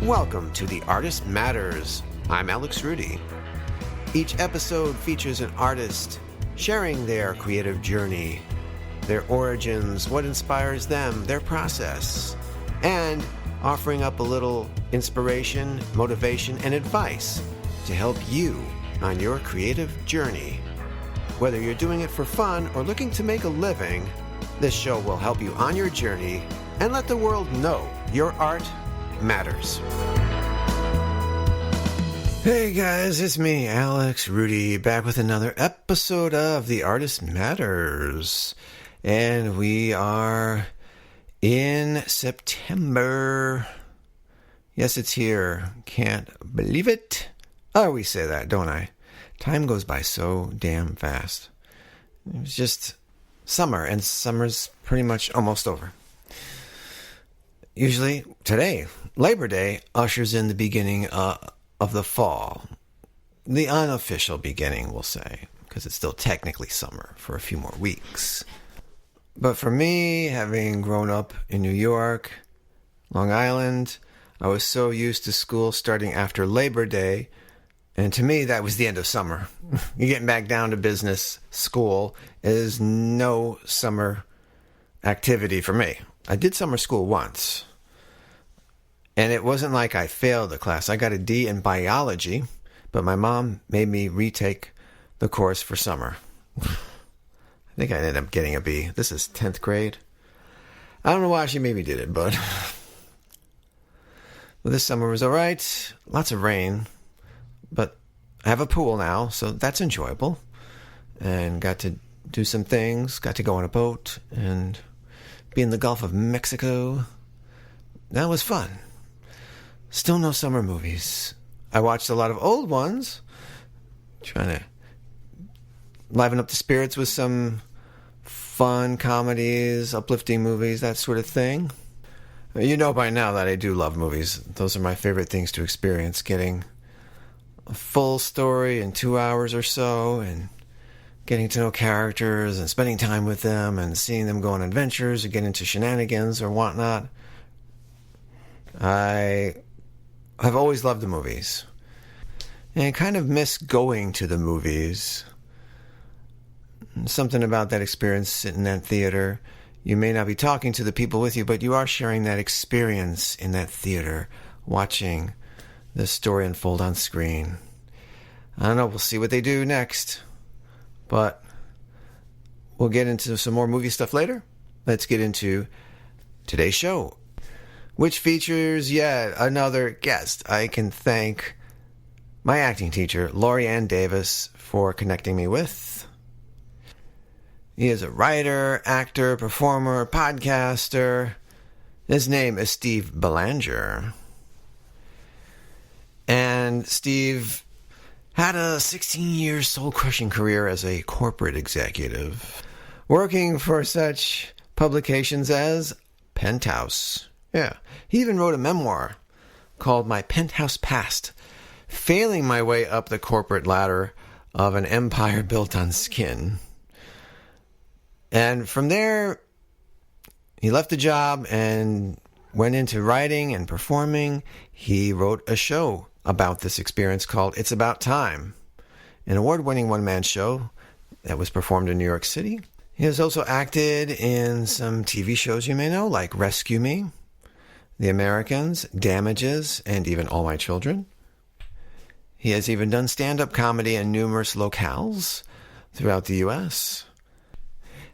Welcome to The Artist Matters. I'm Alex Rudy. Each episode features an artist sharing their creative journey, their origins, what inspires them, their process, and offering up a little inspiration, motivation, and advice to help you on your creative journey. Whether you're doing it for fun or looking to make a living, this show will help you on your journey and let the world know your art matters. Hey guys, it's me, Alex Rudy, back with another episode of The Artist Matters. And we are in September. Yes, it's here. Can't believe it. I always say that, don't I? Time goes by so damn fast. It was just summer, and summer's pretty much almost over. Usually, today, Labor Day, ushers in the beginning of the fall. The unofficial beginning, we'll say, because it's still technically summer for a few more weeks. But for me, having grown up in New York, Long Island, I was so used to school starting after Labor Day, and to me, that was the end of summer. You're getting back down to business. School is no summer activity for me. I did summer school once, and it wasn't like I failed the class. I got a D in biology, but my mom made me retake the course for summer. I think I ended up getting a B. This is 10th grade. I don't know why she maybe did it, but well, this summer was all right. Lots of rain, but I have a pool now, so that's enjoyable. And got to do some things. Got to go on a boat and be in the Gulf of Mexico. That was fun. Still no summer movies. I watched a lot of old ones, trying to liven up the spirits with some fun comedies, uplifting movies, that sort of thing. You know by now that I do love movies. Those are my favorite things to experience, getting a full story in 2 hours or so, and getting to know characters and spending time with them and seeing them go on adventures or get into shenanigans or whatnot. I've always loved the movies. And I kind of miss going to the movies. Something about that experience in that theater. You may not be talking to the people with you, but you are sharing that experience in that theater, watching the story unfold on screen. I don't know, we'll see what they do next. But we'll get into some more movie stuff later. Let's get into today's show, which features yet another guest. I can thank my acting teacher, Lori Ann Davis, for connecting me with. He is a writer, actor, performer, podcaster. His name is Steve Belanger. And Steve had a 16-year soul-crushing career as a corporate executive, working for such publications as Penthouse. Yeah, he even wrote a memoir called My Penthouse Past, failing my way up the corporate ladder of an empire built on skin. And from there, he left the job and went into writing and performing. He wrote a show about this experience called It's About Time, an award-winning one-man show that was performed in New York City. He has also acted in some TV shows you may know, like Rescue Me, The Americans, Damages, and even All My Children. He has even done stand-up comedy in numerous locales throughout the U.S.,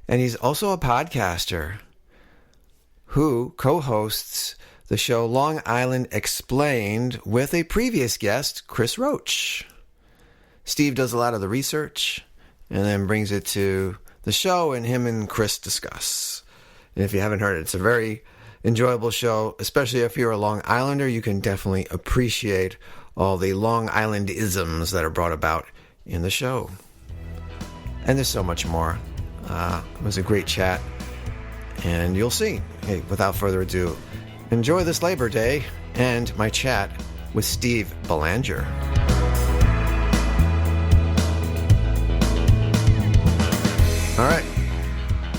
and he's also a podcaster who co-hosts the show Long Island Explained with a previous guest, Chris Roach. Steve does a lot of the research and then brings it to the show, and him and Chris discuss. And if you haven't heard it, it's a very enjoyable show, especially if you're a Long Islander. You can definitely appreciate all the Long Island isms that are brought about in the show. And there's so much more. It was a great chat, and you'll see. Hey, without further ado, enjoy this Labor Day and my chat with Steve Belanger. All right.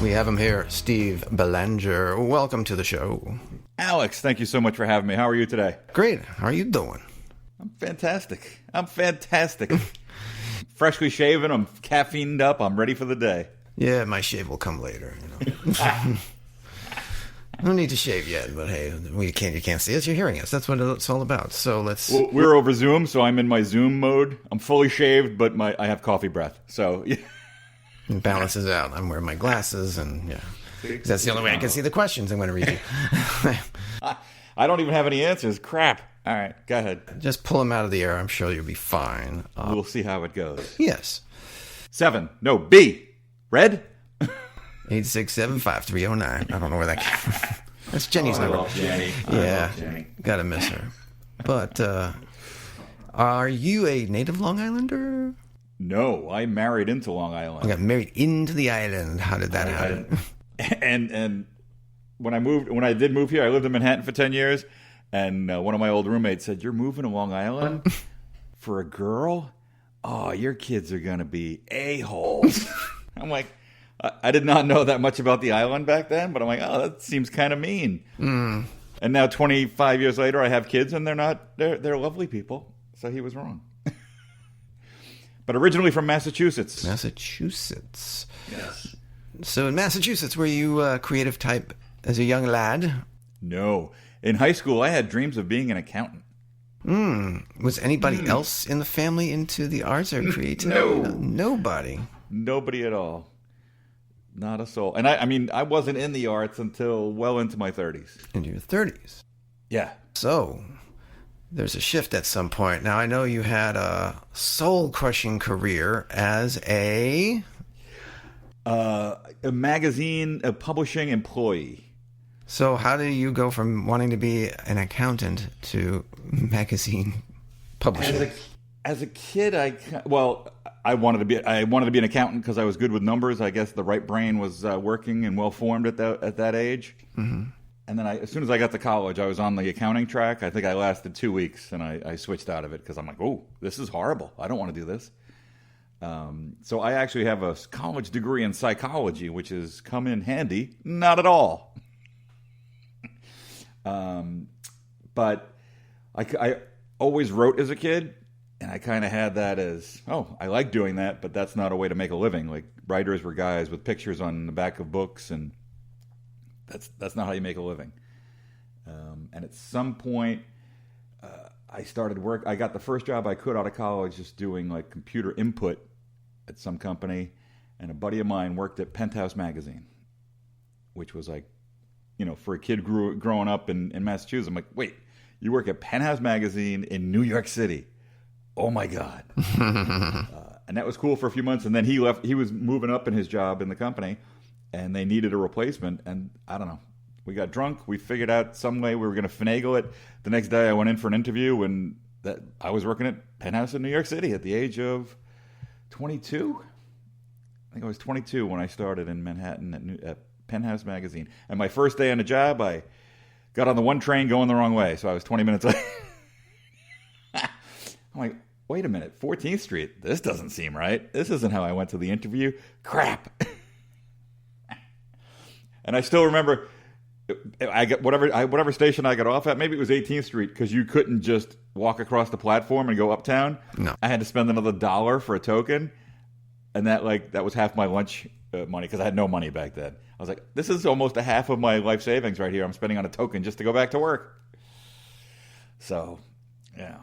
We have him here, Steve Belanger. Welcome to the show. Alex, thank you so much for having me. How are you today? Great. How are you doing? I'm fantastic. Freshly shaven. I'm caffeined up. I'm ready for the day. Yeah, my shave will come later. No need to shave yet, but hey, you can't see us. You're hearing us. That's what it's all about. So let's. Well, we're over Zoom, so I'm in my Zoom mode. I'm fully shaved, but I have coffee breath. So yeah. It balances out. I'm wearing my glasses, and yeah, 'cause that's the only way I can see the questions I'm going to read you. I don't even have any answers. Crap. All right, go ahead. Just pull them out of the air. I'm sure you'll be fine. We'll see how it goes. Yes. 7. No, B. Red? 867-5309. I don't know where that came from. That's Jenny's number. I love Jenny. Yeah, gotta miss her. But are you a native Long Islander? No, I married into Long Island. I got married into the island. How did that happen? And when I did move here, I lived in Manhattan for 10 years, and one of my old roommates said, "You're moving to Long Island for a girl? Oh, your kids are gonna be a-holes." I'm like, I did not know that much about the island back then, but I'm like, oh, that seems kind of mean. And now 25 years later, I have kids, and they're lovely people. So he was wrong. But originally from Massachusetts. Massachusetts. Yes. So in Massachusetts, were you a creative type as a young lad? No. In high school, I had dreams of being an accountant. Was anybody else in the family into the arts or creativity? No. Nobody. Nobody at all. Not a soul. And I mean, I wasn't in the arts until well into my 30s. Into your 30s. Yeah. So there's a shift at some point. Now, I know you had a soul-crushing career as a magazine, a publishing employee. So how do you go from wanting to be an accountant to magazine publishing? As a kid, I wanted to be an accountant because I was good with numbers. I guess the right brain was working and well formed at that age. Mm-hmm. And then as soon as I got to college, I was on the accounting track. I think I lasted 2 weeks, and I switched out of it because I'm like, oh, this is horrible. I don't want to do this. So I actually have a college degree in psychology, which has come in handy. Not at all. But I always wrote as a kid. And I kind of had that as, oh, I like doing that, but that's not a way to make a living. Like, writers were guys with pictures on the back of books, and that's not how you make a living. And at some point, I started work. I got the first job I could out of college just doing, like, computer input at some company. And a buddy of mine worked at Penthouse Magazine, which was like, for a kid growing up in Massachusetts. I'm like, wait, you work at Penthouse Magazine in New York City? Oh my God. And that was cool for a few months. And then he left. He was moving up in his job in the company, and they needed a replacement. And I don't know. We got drunk. We figured out some way we were going to finagle it. The next day I went in for an interview, and I was working at Penthouse in New York City at the age of 22. I think I was 22 when I started in Manhattan at Penthouse Magazine. And my first day on the job, I got on the one train going the wrong way. So I was 20 minutes late. I'm like, wait a minute, 14th Street? This doesn't seem right. This isn't how I went to the interview. Crap. And I still remember, I got whatever station I got off at. Maybe it was 18th Street because you couldn't just walk across the platform and go uptown. No, I had to spend another $1 for a token, and that was half my lunch money because I had no money back then. I was like, this is almost a half of my life savings right here. I'm spending on a token just to go back to work. So, yeah.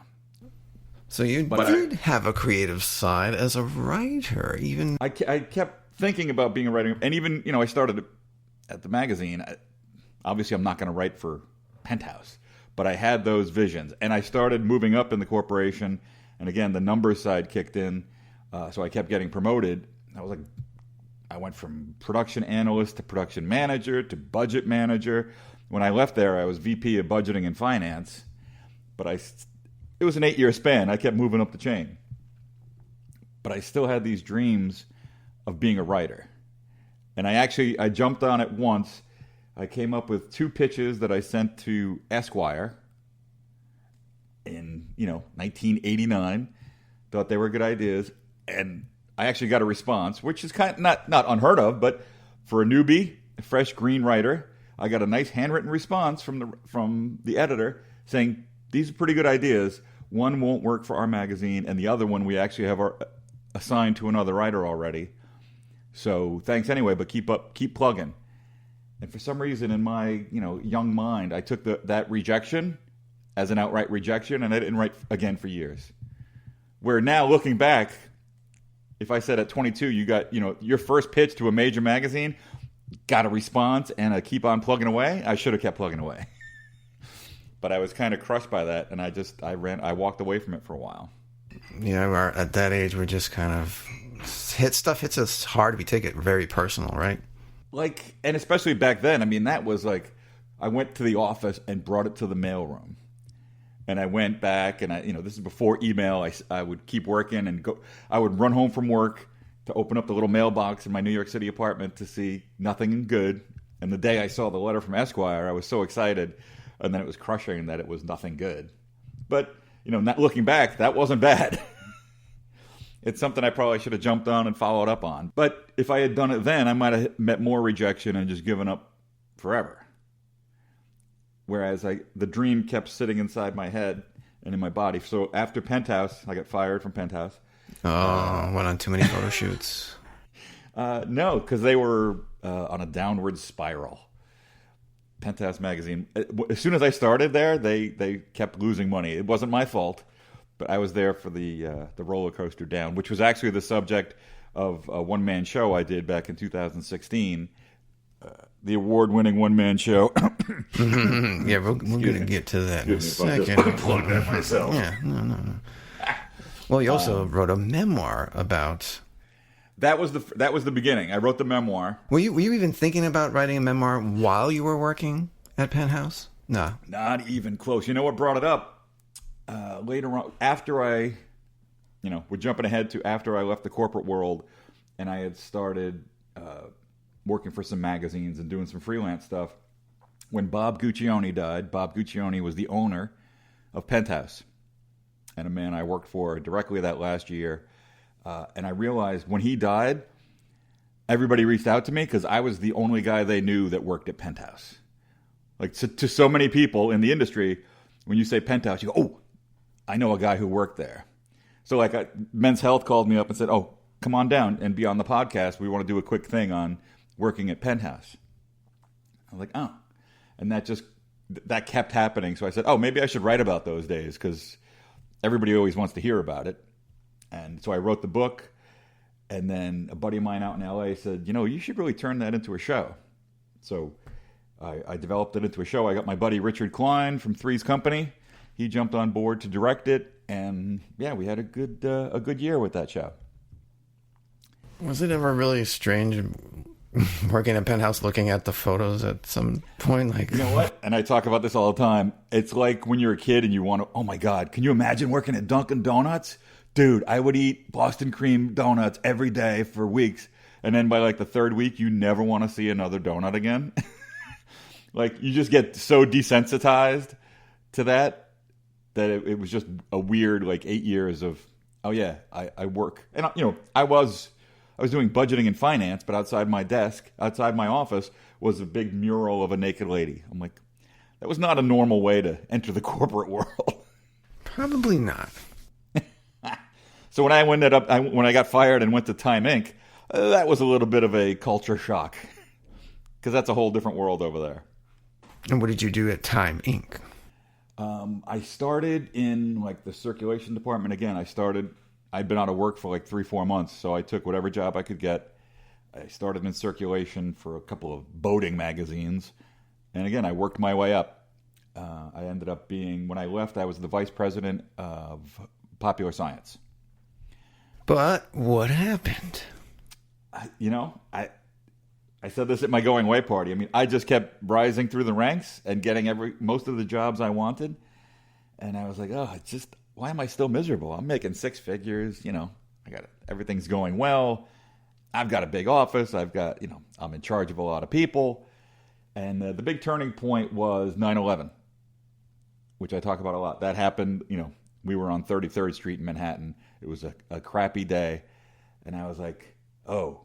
So you did have a creative side as a writer, even. I kept thinking about being a writer, and even I started at the magazine. Obviously, I'm not going to write for Penthouse, but I had those visions, and I started moving up in the corporation. And again, the numbers side kicked in, so I kept getting promoted. I went from production analyst to production manager to budget manager. When I left there, I was VP of budgeting and finance, but it was an 8-year span. I kept moving up the chain. But I still had these dreams of being a writer. And I jumped on it once. I came up with 2 pitches that I sent to Esquire in, 1989. Thought they were good ideas. And I actually got a response, which is kind of not unheard of, but For a newbie, a fresh green writer, I got a nice handwritten response from the editor saying, these are pretty good ideas. One won't work for our magazine, and the other one we actually have assigned to another writer already. So thanks anyway, but keep plugging. And for some reason in my young mind, I took that rejection as an outright rejection, and I didn't write again for years. Where now, looking back, if I said at 22, you got your first pitch to a major magazine, got a response, and I keep on plugging away, I should have kept plugging away. But I was kind of crushed by that, and I walked away from it for a while. At that age, we're just kind of stuff hits us hard. We take it very personal, right? And especially back then, I mean, that was like, I went to the office and brought it to the mailroom. And I went back, and this is before email. I would keep working and go. I would run home from work to open up the little mailbox in my New York City apartment to see nothing good. And the day I saw the letter from Esquire, I was so excited. And then it was crushing that it was nothing good. But, not looking back, that wasn't bad. It's something I probably should have jumped on and followed up on. But if I had done it then, I might have met more rejection and just given up forever. Whereas the dream kept sitting inside my head and in my body. So after Penthouse, I got fired from Penthouse. Oh, went on too many photo shoots. No, because they were on a downward spiral. Penthouse magazine. As soon as I started there, they kept losing money. It wasn't my fault, but I was there for the roller coaster down, which was actually the subject of a one-man show I did back in 2016. The award-winning one-man show. Yeah, we're going to get to that in a second. I plug that myself. Yeah, no. Well, you also wrote a memoir about. That was the beginning. I wrote the memoir. Were you even thinking about writing a memoir while you were working at Penthouse? No, not even close. You know what brought it up? Later on, after I, we're jumping ahead to after I left the corporate world, and I had started working for some magazines and doing some freelance stuff. When Bob Guccione died, Bob Guccione was the owner of Penthouse, and a man I worked for directly that last year. And I realized when he died, everybody reached out to me because I was the only guy they knew that worked at Penthouse. To so many people in the industry, when you say Penthouse, you go, oh, I know a guy who worked there. So Men's Health called me up and said, oh, come on down and be on the podcast. We want to do a quick thing on working at Penthouse. I was like, oh. And that kept happening. So I said, oh, maybe I should write about those days because everybody always wants to hear about it. And so I wrote the book, and then a buddy of mine out in LA said, you should really turn that into a show. So I developed it into a show. I got my buddy Richard Klein from Three's Company. He jumped on board to direct it, and yeah, we had a good year with that show. Was it ever really strange working at Penthouse looking at the photos at some point? You know what? And I talk about this all the time. It's like when you're a kid and you want to, oh my God, can you imagine working at Dunkin' Donuts? Dude, I would eat Boston cream donuts every day for weeks. And then by the third week, you never want to see another donut again. You just get so desensitized to that it was just a weird 8 years of, oh yeah, I work. And I was doing budgeting and finance, but outside my desk, outside my office, was a big mural of a naked lady. I'm like, that was not a normal way to enter the corporate world. Probably not. So when I got fired and went to Time Inc., that was a little bit of a culture shock because that's a whole different world over there. And what did you do at Time Inc.? I started in the circulation department. Again, I'd been out of work for 3-4 months, so I took whatever job I could get. I started in circulation for a couple of boating magazines. And again, I worked my way up. I ended up when I left, I was the vice president of popular science. But what happened? I said this at my going away party. I mean, I just kept rising through the ranks and getting most of the jobs I wanted. And I was like, oh, why am I still miserable? I'm making 6 figures. Everything's going well. I've got a big office. I'm in charge of a lot of people. And the big turning point was 9/11, which I talk about a lot. That happened, we were on 33rd Street in Manhattan. It was a crappy day. And I was like, oh,